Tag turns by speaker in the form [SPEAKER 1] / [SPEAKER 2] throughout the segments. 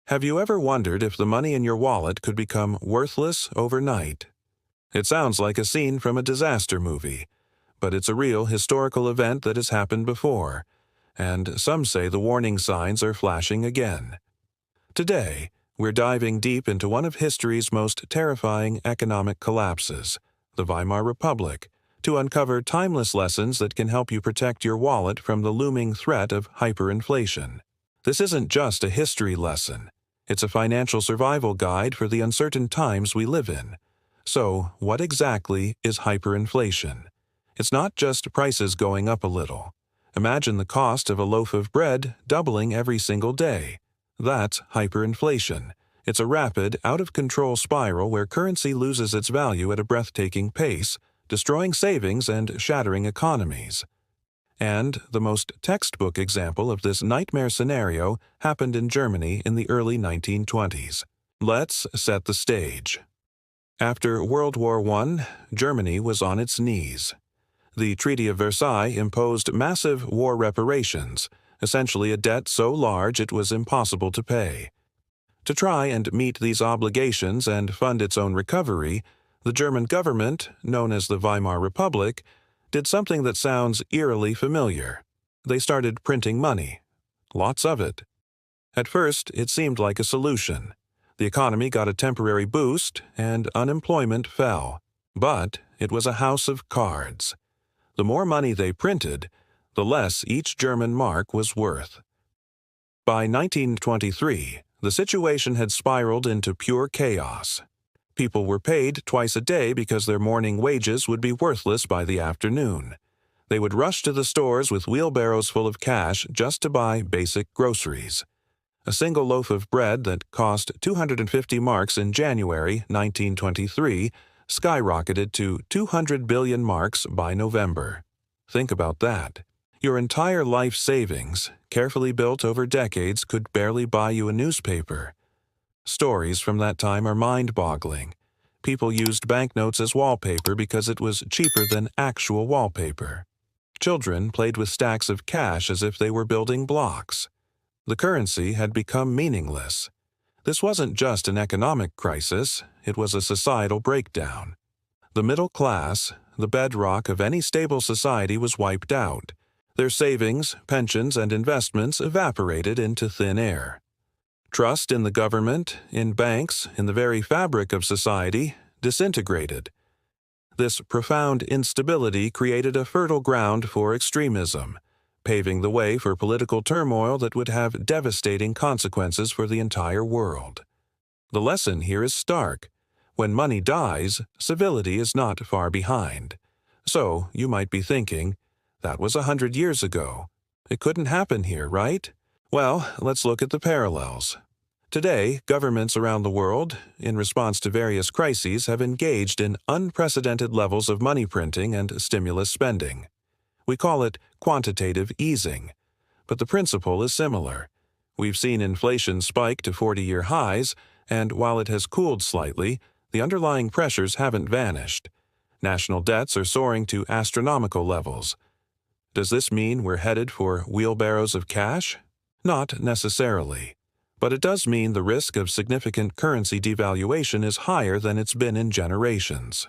[SPEAKER 1] Have you ever wondered if the money in your wallet could become worthless overnight? It sounds like a scene from a disaster movie, but it's a real historical event that has happened before, and some say the warning signs are flashing again. Today, we're diving deep into one of history's most terrifying economic collapses, the Weimar Republic, to uncover timeless lessons that can help you protect your wallet from the looming threat of hyperinflation. This isn't just a history lesson. It's a financial survival guide for the uncertain times we live in. So, what exactly is hyperinflation? It's not just prices going up a little. Imagine the cost of a loaf of bread doubling every single day. That's hyperinflation. It's a rapid, out-of-control spiral where currency loses its value at a breathtaking pace, destroying savings and shattering economies. And the most textbook example of this nightmare scenario happened in Germany in the early 1920s. Let's set the stage. After World War I, Germany was on its knees. The Treaty of Versailles imposed massive war reparations, essentially a debt so large it was impossible to pay. To try and meet these obligations and fund its own recovery, the German government, known as the Weimar Republic, did something that sounds eerily familiar. They started printing money. Lots of it. At first, it seemed like a solution. The economy got a temporary boost, and unemployment fell. But it was a house of cards. The more money they printed, the less each German mark was worth. By 1923, the situation had spiraled into pure chaos. People were paid twice a day because their morning wages would be worthless by the afternoon. They would rush to the stores with wheelbarrows full of cash just to buy basic groceries. A single loaf of bread that cost 250 marks in January 1923 skyrocketed to 200 billion marks by November. Think about that. Your entire life savings, carefully built over decades, could barely buy you a newspaper. Stories from that time are mind-boggling. People used banknotes as wallpaper because it was cheaper than actual wallpaper. Children played with stacks of cash as if they were building blocks. The currency had become meaningless. This wasn't just an economic crisis, it was a societal breakdown. The middle class, the bedrock of any stable society, was wiped out. Their savings, pensions, and investments evaporated into thin air. Trust in the government, in banks, in the very fabric of society, disintegrated. This profound instability created a fertile ground for extremism, paving the way for political turmoil that would have devastating consequences for the entire world. The lesson here is stark. When money dies, civility is not far behind. So, you might be thinking, that was 100 years ago. It couldn't happen here, right? Well, let's look at the parallels. Today, governments around the world, in response to various crises, have engaged in unprecedented levels of money printing and stimulus spending. We call it quantitative easing, but the principle is similar. We've seen inflation spike to 40-year highs, and while it has cooled slightly, the underlying pressures haven't vanished. National debts are soaring to astronomical levels. Does this mean we're headed for wheelbarrows of cash? Not necessarily. But it does mean the risk of significant currency devaluation is higher than it's been in generations.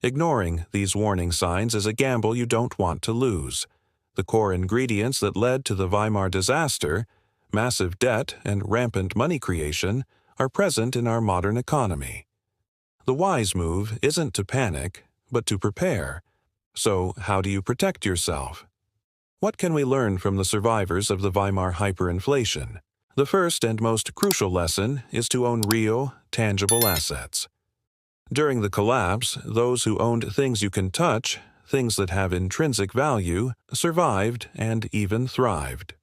[SPEAKER 1] Ignoring these warning signs is a gamble you don't want to lose. The core ingredients that led to the Weimar disaster, massive debt and rampant money creation, are present in our modern economy. The wise move isn't to panic, but to prepare. So, how do you protect yourself? What can we learn from the survivors of the Weimar hyperinflation? The first and most crucial lesson is to own real, tangible assets. During the collapse, those who owned things you can touch, things that have intrinsic value, survived and even thrived.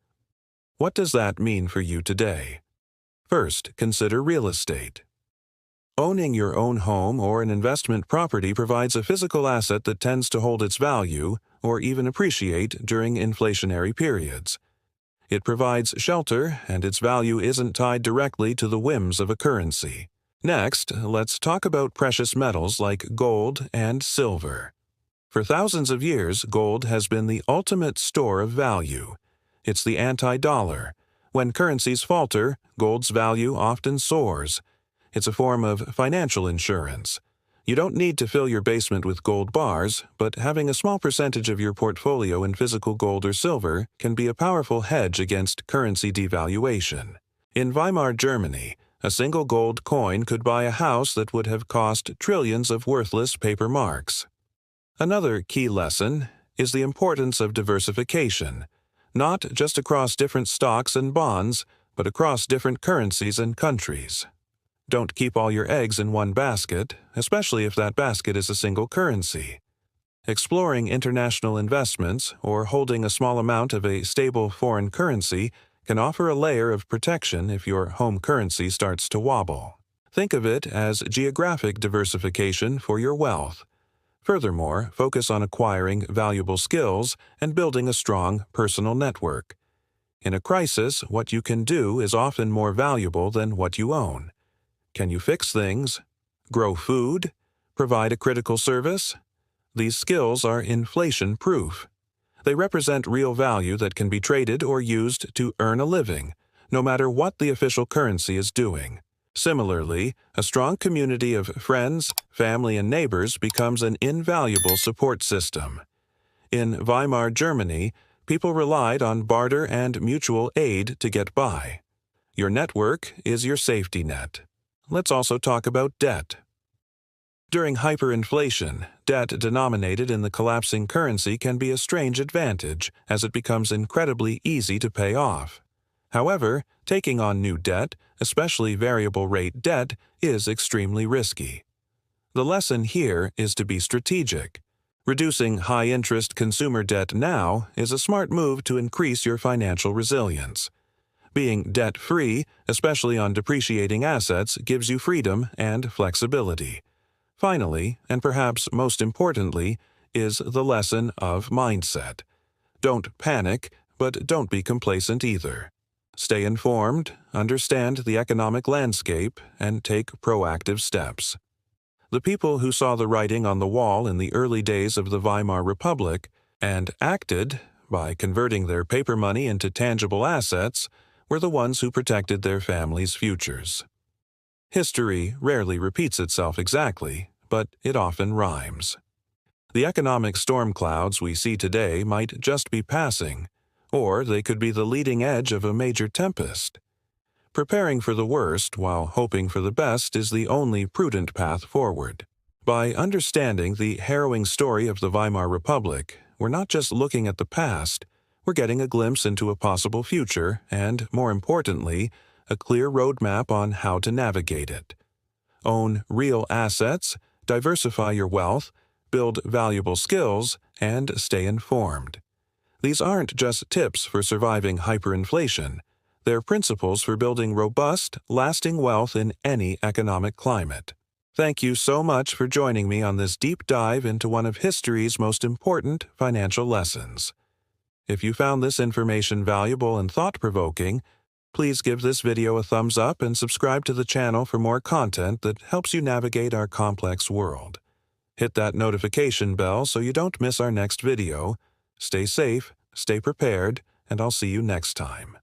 [SPEAKER 1] What does that mean for you today? First, consider real estate. Owning your own home or an investment property provides a physical asset that tends to hold its value or even appreciate during inflationary periods. It provides shelter, and its value isn't tied directly to the whims of a currency. Next, let's talk about precious metals like gold and silver. For thousands of years, gold has been the ultimate store of value. It's the anti-dollar. When currencies falter, gold's value often soars. It's a form of financial insurance. You don't need to fill your basement with gold bars, but having a small percentage of your portfolio in physical gold or silver can be a powerful hedge against currency devaluation. In Weimar Germany, a single gold coin could buy a house that would have cost trillions of worthless paper marks. Another key lesson is the importance of diversification, not just across different stocks and bonds, but across different currencies and countries. Don't keep all your eggs in one basket, especially if that basket is a single currency. Exploring international investments or holding a small amount of a stable foreign currency can offer a layer of protection if your home currency starts to wobble. Think of it as geographic diversification for your wealth. Furthermore, focus on acquiring valuable skills and building a strong personal network. In a crisis, what you can do is often more valuable than what you own. Can you fix things? Grow food? Provide a critical service? These skills are inflation-proof. They represent real value that can be traded or used to earn a living, no matter what the official currency is doing. Similarly, a strong community of friends, family, and neighbors becomes an invaluable support system. In Weimar Germany, people relied on barter and mutual aid to get by. Your network is your safety net. Let's also talk about debt. During hyperinflation, debt denominated in the collapsing currency can be a strange advantage, as it becomes incredibly easy to pay off. However, taking on new debt, especially variable rate debt, is extremely risky. The lesson here is to be strategic. Reducing high-interest consumer debt now is a smart move to increase your financial resilience. Being debt-free, especially on depreciating assets, gives you freedom and flexibility. Finally, and perhaps most importantly, is the lesson of mindset. Don't panic, but don't be complacent either. Stay informed, understand the economic landscape, and take proactive steps. The people who saw the writing on the wall in the early days of the Weimar Republic and acted by converting their paper money into tangible assets were the ones who protected their families' futures. History rarely repeats itself exactly, but it often rhymes. The economic storm clouds we see today might just be passing, or they could be the leading edge of a major tempest. Preparing for the worst while hoping for the best is the only prudent path forward. By understanding the harrowing story of the Weimar Republic, we're not just looking at the past, we're getting a glimpse into a possible future and, more importantly, a clear roadmap on how to navigate it. Own real assets, diversify your wealth, build valuable skills, and stay informed. These aren't just tips for surviving hyperinflation. They're principles for building robust, lasting wealth in any economic climate. Thank you so much for joining me on this deep dive into one of history's most important financial lessons. If you found this information valuable and thought-provoking, please give this video a thumbs up and subscribe to the channel for more content that helps you navigate our complex world. Hit that notification bell so you don't miss our next video. Stay safe, stay prepared, and I'll see you next time.